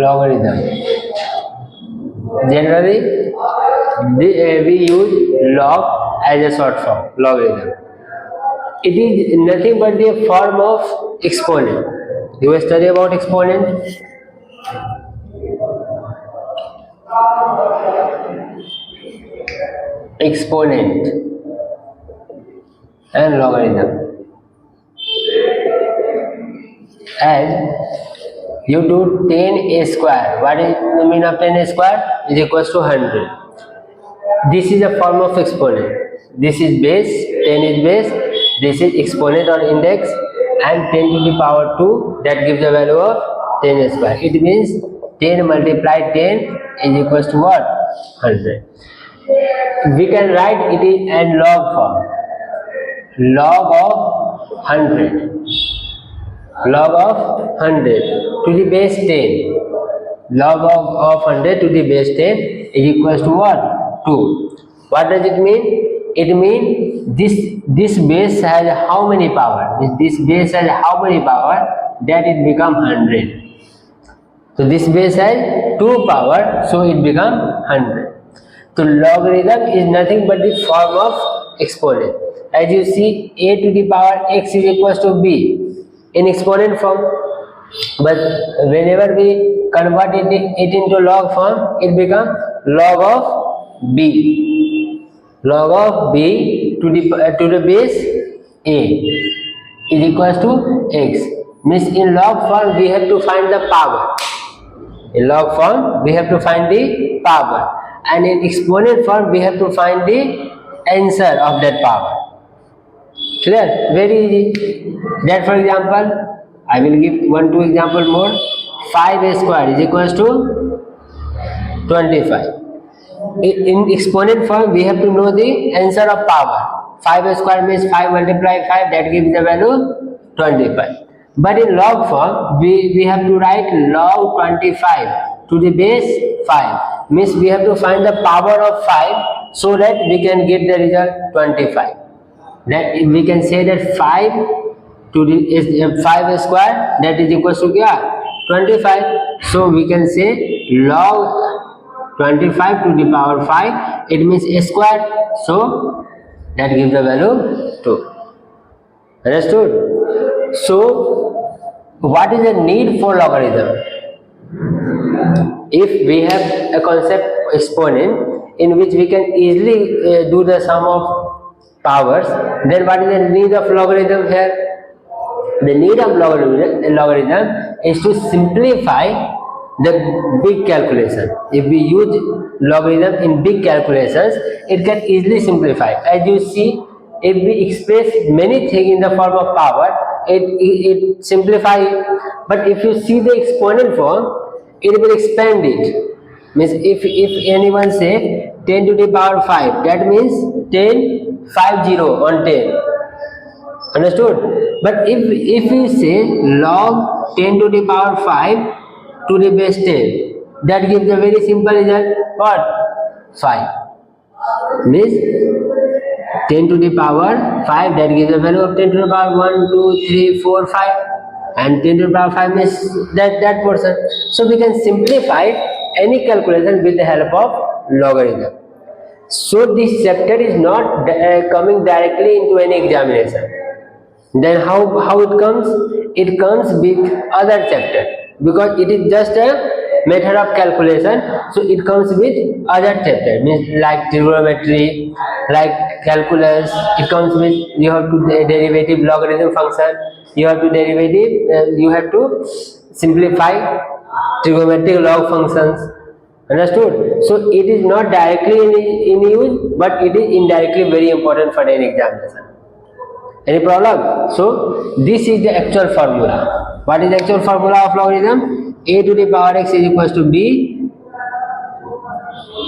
Logarithm. Generally, we use log as a short form, logarithm. It is nothing but the form of exponent. You will study about exponent. Exponent and logarithm. And you do 10a square. What is the meaning of 10a square? Is equals to 100. This is a form of exponent. This is base, 10 is base. This is exponent or index, and 10 to the power 2, that gives the value of 10a square. It means 10 multiplied 10 is equals to what? 100. We can write it in log form. Log of 100. Log of 100 to the base 10. Log of 100 to the base 10 is equals to what? 2. What does it mean? It means this base has how many power? This base has how many power that it become 100. So this base has 2 power, so it become 100. So logarithm is nothing but the form of exponent. As you see, a to the power x is equals to b in exponent form, but whenever we convert it into log form, it becomes log of b. Log of b to the base a is equals to x. Means in log form we have to find the power. In log form we have to find the power, and in exponent form we have to find the answer of that power. Clear? Very easy. That, for example, I will give 2 example more. 5a square is equals to 25. In exponent form we have to know the answer of power. 5a square means 5 multiplied 5, that gives the value 25. But in log form we have to write log 25 to the base 5. Means we have to find the power of 5 so that we can get the result 25. That we can say that 5 to the 5 square, that is equals to 25. So we can say log 25 to the power 5, it means a square, so that gives the value 2. Understood? So what is the need for logarithm? If we have a concept exponent in which we can easily do the sum of powers, then what is the need of logarithm here? The need of logarithm is to simplify the big calculation. If we use logarithm in big calculations, it can easily simplify. As you see, if we express many things in the form of power, it simplifies it. But if you see the exponent form, it will expand it. Means if anyone say 10 to the power 5, that means 10 50 on 10. Understood? But if you say log 10 to the power 5 to the base 10, that gives a very simple result. What? 5. Means 10 to the power 5, that gives a value of 10 to the power 1, 2, 3, 4, 5. And 10 to the power 5 means that portion. So we can simplify any calculation with the help of logarithm. So this chapter is not coming directly into any examination. Then how it comes? It comes with other chapter, because it is just a method of calculation. So it comes with other chapter, means like trigonometry, like calculus. It comes with, you have to derivative logarithm function. You have to you have to simplify trigonometric log functions. Understood? So it is not directly in use, but it is indirectly very important for any examination. Any problem? So this is the actual formula. What is the actual formula of logarithm? A to the power x is equals to b,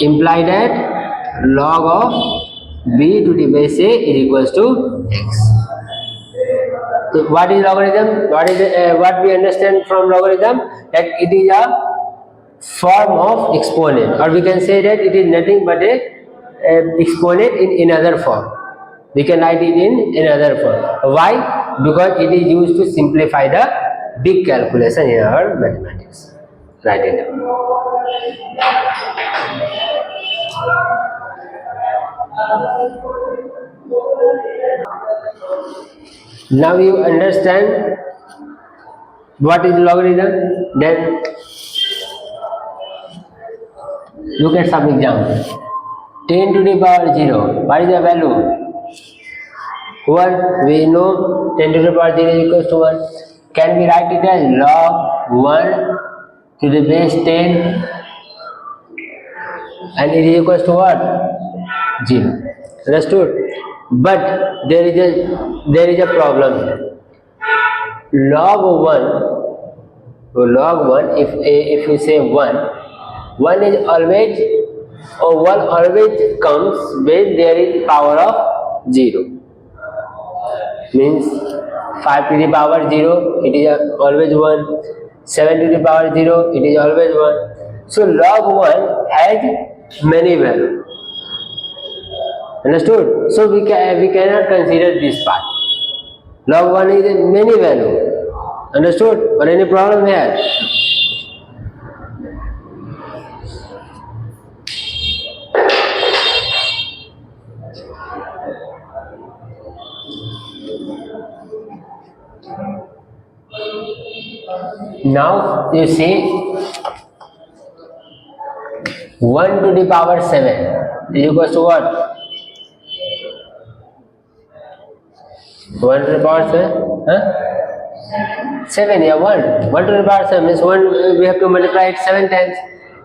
imply that log of b to the base a is equals to x. So what is logarithm? What we understand from logarithm? That it is a form of exponent, or we can say that it is nothing but a exponent in another form. We can write it in another form. Why? Because it is used to simplify the big calculation in our mathematics. Write it down. Now you understand what is logarithm? Then look at some example. 10 to the power 0. What is the value? 1. We know 10 to the power 0 is equals to 1. Can we write it as log 1 to the base 10 and it is equals to what? 0. Understood? But there is a problem here. Log 1, if you say 1 is always, or 1 always comes when there is power of 0. Means 5 to the power 0, it is always 1. 7 to the power 0, it is always 1. So log 1 has many values. Understood? So we cannot consider this part. Log 1 is many value. Understood? Or any problem here? Now you see 1 to the power 7 is equals to what? 1 to the power 7? Huh? 7, yeah, 1. 1 to the power 7 means 1, we have to multiply it 7 times.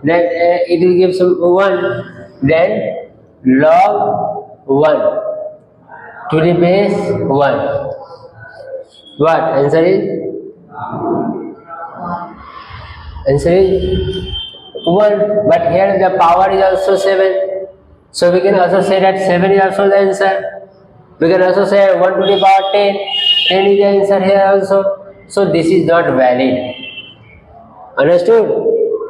Then it will give some 1. Then log 1 to the base 1. What? Answer is? Answer is 1. But here the power is also 7. So we can also say that 7 is also the answer. We can also say 1 to the power 10. 10 is the answer here also. So this is not valid. Understood?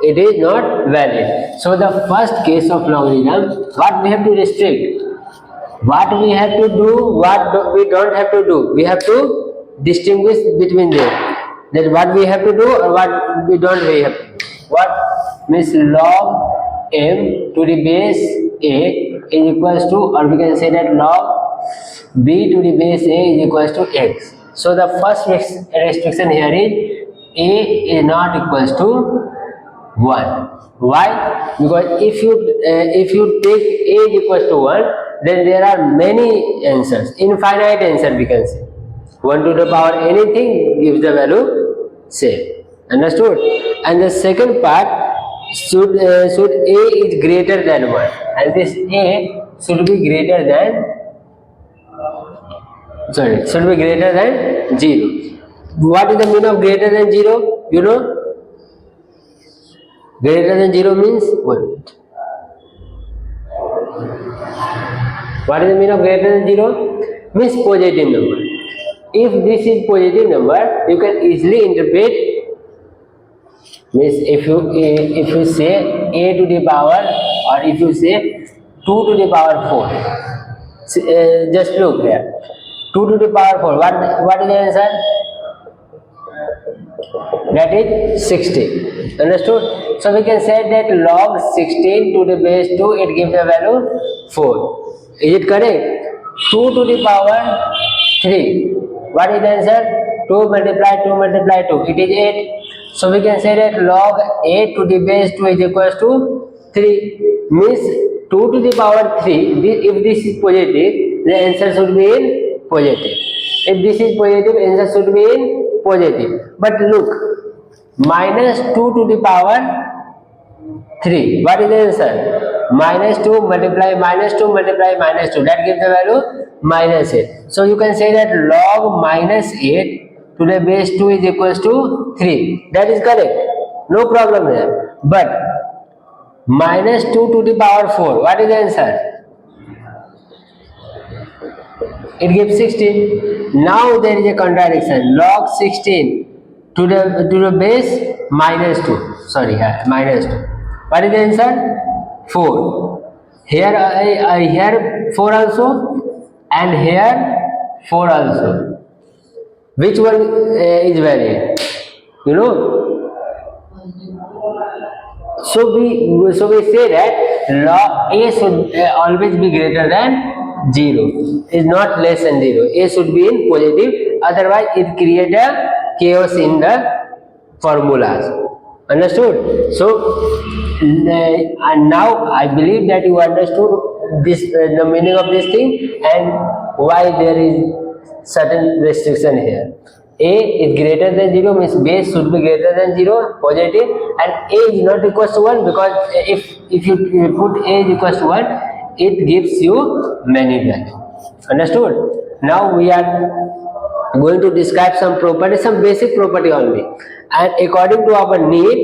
It is not valid. So the first case of logarithm, what we have to restrict? What we have to do, what we don't have to do. We have to distinguish between them. That what we have to do or what we don't we have to do. What means log m to the base a is equals to, or we can say that log b to the base a is equals to x. So the first restriction here is a is not equals to 1. Why? Because if you take a is equals to 1, then there are many answers, infinite answer we can say. 1 to the power anything gives the value same. Understood? And the second part, should a is greater than 1, and this a should be greater than, should be greater than 0. What is the meaning of greater than 0? You know? Greater than 0 means 1. What is the meaning of greater than 0? Means positive number. If this is positive number, you can easily interpret. Means if you say a to the power, or if you say 2 to the power 4, just look here. 2 to the power 4. What is the answer? That is 16. Understood? So we can say that log 16 to the base 2, it gives the value 4. Is it correct? 2 to the power 3. What is the answer? 2 multiply 2 multiply 2. It is 8. So we can say that log 8 to the base 2 is equals to 3. Means 2 to the power 3. If this is positive, the answer should be in positive. If this is positive, answer should be in positive. But look, minus 2 to the power 3. What is the answer? Minus 2 multiply minus 2 multiply minus 2. That gives the value minus 8. So you can say that log minus 8 to the base 2 is equals to 3. That is correct. No problem there. But minus 2 to the power 4. What is the answer? It gives 16. Now there is a contradiction. Log 16 to the base minus 2. Sorry, minus 2. What is the answer? 4. here 4 also, and here 4 also. Which one is variant? You know. So we say that log a should always be greater than 0, is not less than 0. A should be in positive, otherwise it create a chaos in the formulas. Understood? So and now I believe that you understood this the meaning of this thing and why there is certain restriction here. A is greater than 0 means base should be greater than 0, positive, and A is not equal to 1, because if you put A is equal to 1, it gives you many values. Understood? Now we are going to describe some property, some basic property only, and according to our need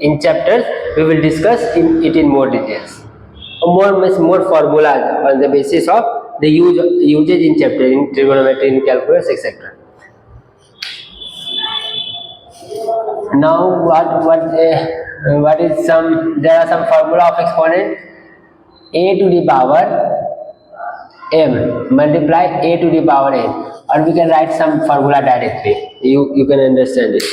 in chapters we will discuss it in more details. More formulas on the basis of the usage in chapter, in trigonometry, in calculus, etc. Now what is some, there are some formula of exponent. A to the power m multiply a to the power n, or we can write some formula directly. You can understand it.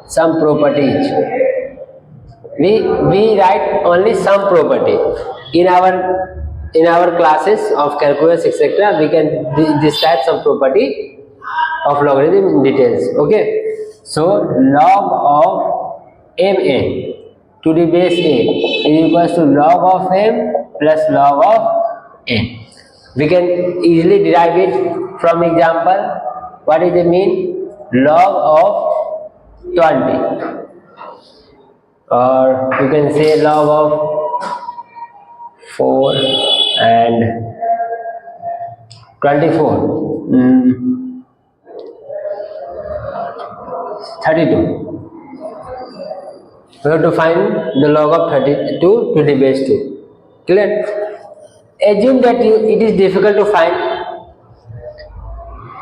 Some properties. We write only some property in our classes of calculus, etc. We can describe some property of logarithm in details. Okay, so log of ma to the base a is equals to log of m plus log of n. We can easily derive it from example. What is the mean? Log of 20, or you can say log of 4 and 24, 32. We have to find the log of 32 to the base 2. Clear? Assume that it is difficult to find,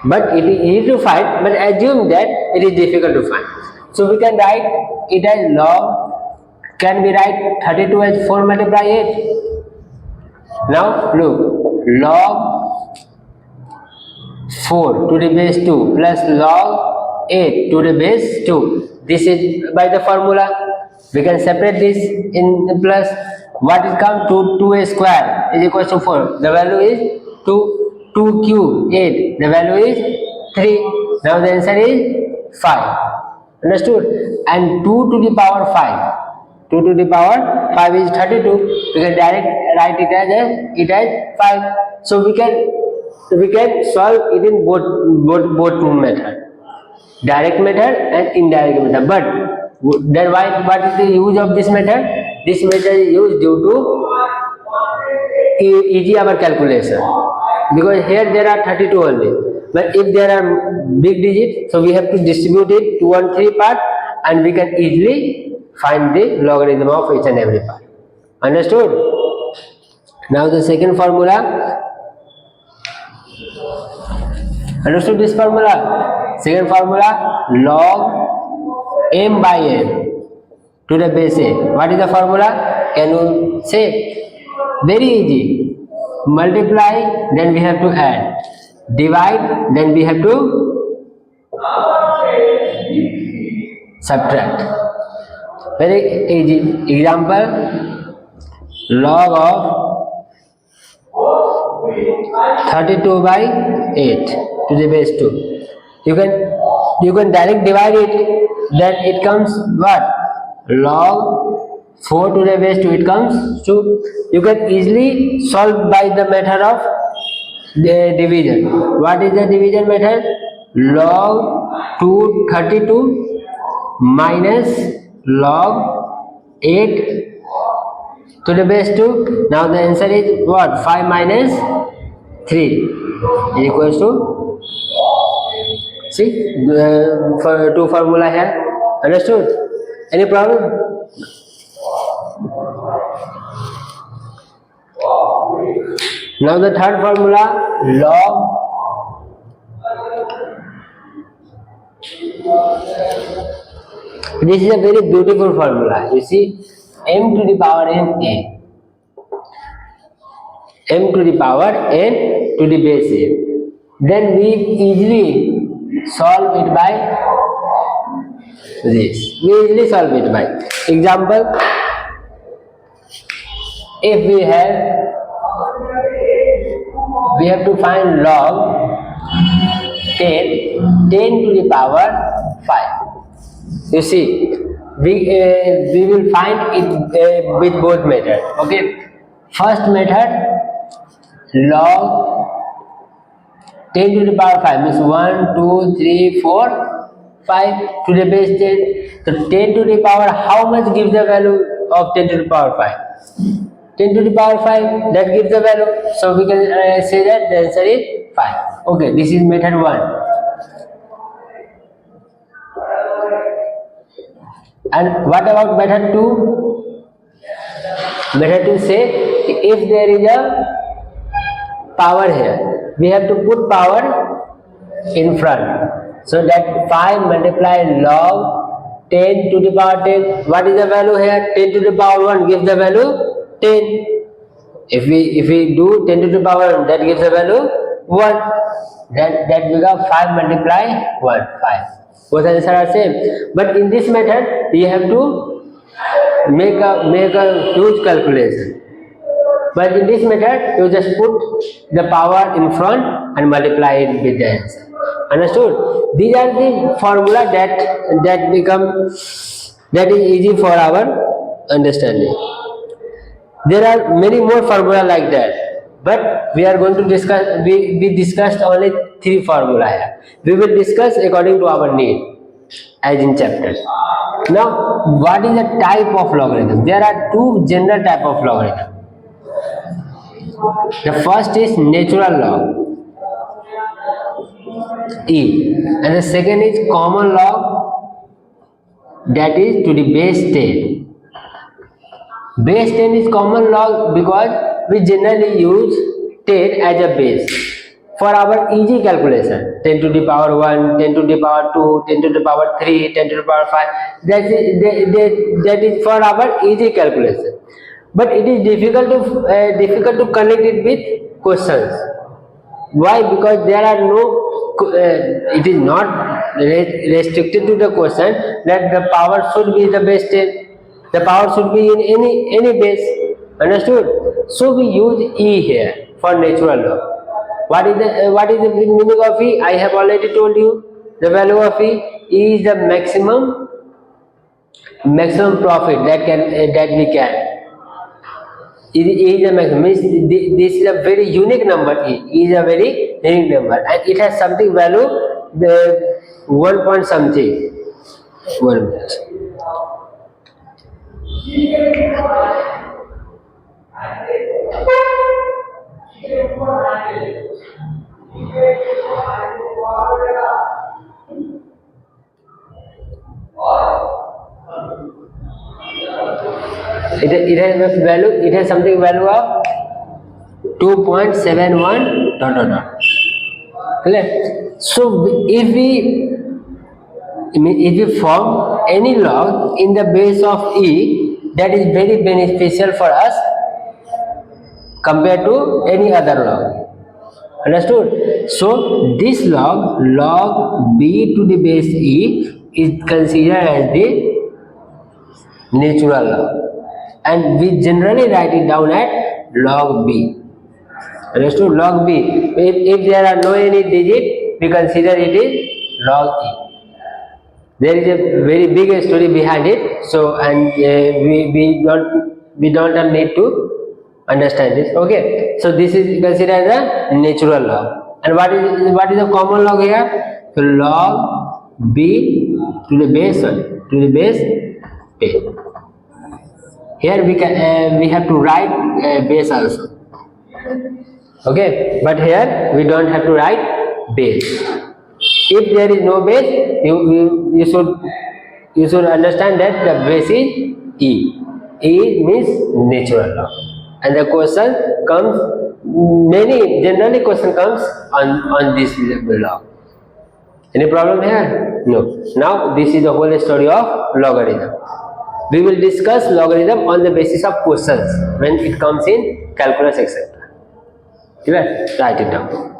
but it is easy to find, but assume that it is difficult to find. So we can write it as log, can we write 32 as 4 multiply 8? Now look, log 4 to the base 2 plus log 8 to the base 2. This is by the formula. We can separate this in plus. What is come to 2a square is equal to 4. The value is 2. 2 cube 8. The value is 3. Now the answer is 5. Understood? And 2 to the power 5. 2 to the power 5 is 32. We can direct write it as 5. So we can solve it in both method, direct method and indirect method. But then what is the use of this method? This method is used due to easy our calculation, because here there are 32 only. But if there are big digits, so we have to distribute it 2 and 3 part, and we can easily find the logarithm of each and every part. Understood? Now the second formula. Understood this formula? Second formula, log m by n to the base a. What is the formula? Can you say? Very easy. Multiply, then we have to add. Divide, then we have to subtract. Very easy. Example, log of 32 by 8 to the base 2. You can direct divide it, then it comes what? Log 4 to the base 2, it comes 2. You can easily solve by the method of the division. What is the division method? Log 32 minus log 8 to the base 2. Now the answer is what? 5 minus 3 is equals to, see, for two formula here. Understood? Any problem? Now the third formula, log This is a very beautiful formula. You see, m to the power n a, m to the power n to the base a. Then we easily solve it by this. We easily solve it by example. If we have to find log 10 to the power 5. You see, we will find it with both methods. Okay, first method, log 10 to the power 5 means 1, 2, 3, 4, 5 to the base 10. So 10 to the power, how much gives the value of 10 to the power 5? 10 to the power 5, that gives the value. So we can say that the answer is 5. Okay, this is method 1. And what about method 2? Method 2 say, if there is a power here, we have to put power in front. So that 5 multiply log 10 to the power 10. What is the value here? 10 to the power 1 gives the value 10. If we do 10 to the power 1, that gives the value 1. That becomes 5 multiply 1, 5. Both answers are same. But in this method, you have to make a huge calculation. But in this method, you just put the power in front and multiply it with the answer. Understood? These are the formula that is easy for our understanding. There are many more formula like that, but we are going to discuss. We discussed only 3 formula here. We will discuss according to our need, as in chapters. Now, what is the type of logarithm? There are 2 general type of logarithm. The first is natural log e, and the second is common log, that is to the base 10. Base 10 is common log because we generally use 10 as a base for our easy calculation. 10 to the power 1, 10 to the power 2, 10 to the power 3, 10 to the power 5. That is for our easy calculation. But it is difficult to connect it with questions. Why? Because there are no, it is not restricted to the question that the power should be the base 10. The power should be in any base. Understood? So we use E here for natural log. What is the meaning of E? I have already told you the value of E. E is the maximum profit that we can. E is the maximum. This is a very unique number. E is a very unique number, and it has something value, the 1 point something. 1 minute. It has a value. It has something value of 2.71 ... Clear? So if we form any log in the base of E, that is very beneficial for us compared to any other log. Understood? So this log b to the base E is considered as the natural log, and we generally write it down at log b. Understood? Log b. If there are no any digit, we consider it is log E. There is a very big story behind it, so we don't need to understand this. Okay, so this is considered as a natural log. And what is the common log here? So log b to the base 10. Here we have to write base also. Okay, but here we don't have to write base. If there is no base, you should understand that the base is E. E means natural log, and the question comes, generally question comes on this log. Any problem here? No. Now this is the whole story of logarithm. We will discuss logarithm on the basis of questions when it comes in calculus, etc. Write it down.